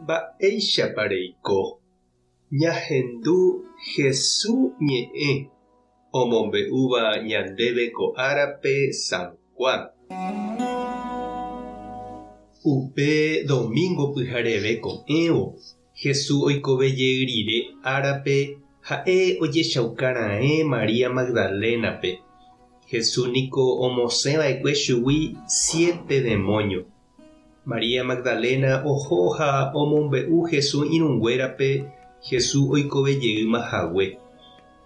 Mba'éichapa reiko. Ñahendu Jesús ñe'ẽ omombe'úva ñandéve ko árape San Juan. Upe domingo pyhareve ko'ẽvo Jesús oikove rire árape ha'e ojechaukara'ẽ María Magdalénape. Jesús niko omosẽva'ekue chugui 7 demonio. María Magdalena oho ha omombe'u Jesús irũnguérape Jesús oikovejeýmahague.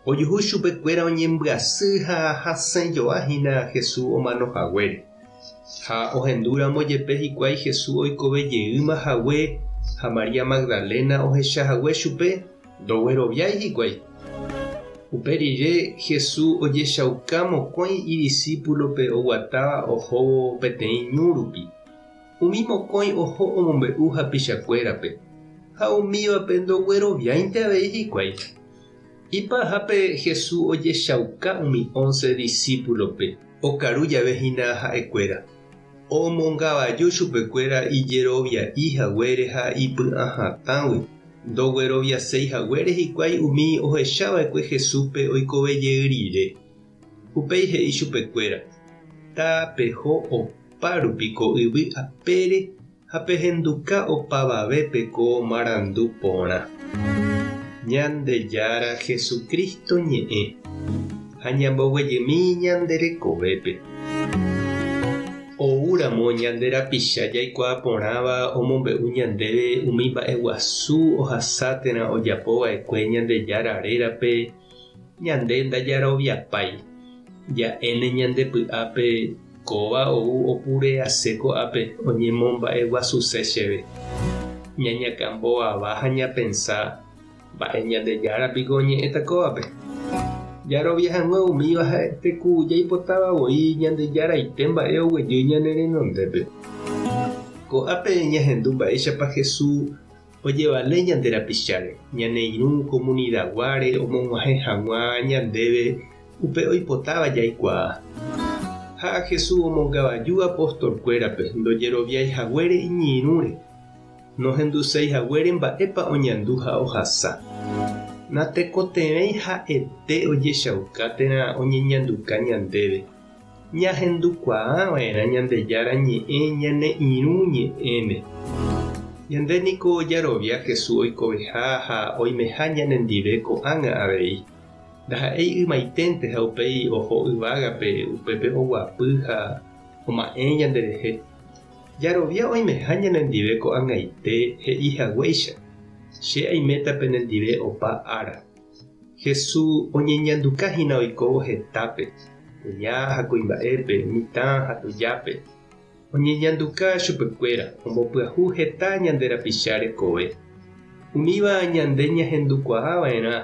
Ojuhu chupekuéra oñembyasy ha hasẽjoahína Jesús omanohaguére. Ha ohendúramo jepe hikuái Jesús oikovejeýmahague ha María Magdalena ohechahague chupe ndogueroviái hikuái. Uperire Jesús ojechauka mokõi idiscípulope oguatáva ohóvo peteĩ ñúrupi. Umi mokõi oho omombe'u hapichakuérape. Ha umívape ndogueroviáinte avei hikuái. Ipahápe Jesús ojechauka umi 11 discípulope. Okaru javehína ha'ekuéra. Omongavaju chupekuéra ijerovia'ihaguére ha ipy'ahatãgui. Ndogueroviaséihaguére hikuái umi ohechava'ekue Jesúspe oikovejey rire. Upéi he'i chupekuéra. Tapeho opa rupiko yvy apére ha pehenduka opavavépeko marandu porã. Ñandejára Jesucristo ñe'ẽ ha ñamboguejymi ñande rekovépe. Oúramo ñande rapicha jaikuaa porãva omombe'u ñandéve umi mba'eguasu ohasátera ojapova'ekue Ñandejára rérape ñande ndajaroviapái. Ja'éne ñandepy'ápe kóva ou opurease ko'ápe oñemomba'eguasuse chéve. Ñañakãmbovava ha ñapensá mba'e Ñandejárapiko oñe'ẽta kóvape. Jaroviahague umíva ha'eteku jaipotavavoi Ñandejaraite mba'e oguejy ñane renondépe. Ko'ápe ñahendu mba'éichapa Jesús ojevale ñande rapicháre. Ñane irũ comunidaguáre omog̃uahẽ hag̃ua ñandéve upe oipotáva jaikuaa. Ha Jesús omongavaju apostolkuérape ndojeroviaihaguére iñirũre. Nohenduséihaguére mba'épa oñandu ha ohasa. Natekotevẽi ha'ete ojechaukáterã oñeñanduka ñandéve. Ñahendukuaava'erã Ñandejára ñe'ẽ ñane irũ ñe'ẽme. Ñande niko jarovia Jesús oikoveha ha oimeha ñanendive ko'ág̃a avei. Ndaha'éi ymaiténte ha upéi oho yvágape upépe oguapy ha oma'ẽ ñanderehe. Jarovia oimeha ñanendive ko'ag̃aite he'ihaguéicha. Che aiméta penendive opa ára. Jesús oñeñandukahína oikóvo hetápe. Kuña ha kuimba'épe, mitã ha tujápe. Oñeñanduka chupekuéra ombopyahu heta ñande rapicha rekove. Umíva ñande ñahendukuaava'erã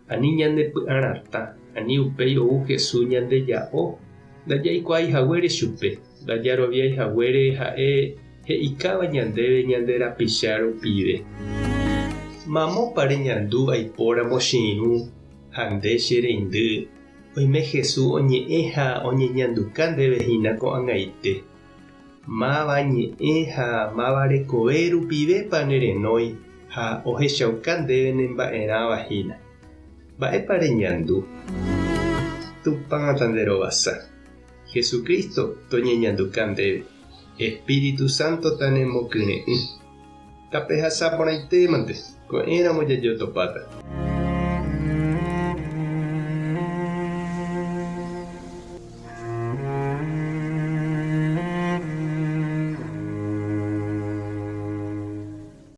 ani ñandepy'aratã ani upéi ou Jesús ñandeja'o ndajaikuaahaguére chupe ndajaroviaihaguére ha'e he'ikáva ñandéve ñande rapicha rupive. Mamópare ñandu aipóra mochirũ ha nde che reindy oime Jesús oñe'ẽ ha oñeñanduka ndevehína ko'ag̃aite. Máva ñe'ẽ ha máva rekove rupivépa nerenói ha ohechauka ndéve nemba'erãvahína. Mba'épa reñandu. Tupãta nderovasa. Jesucristo toñeñanduka ndéve. Espíritu Santo tanemokyre'ỹ. Tapehasáporãitémante. Ko'ẽramo jajotopáta.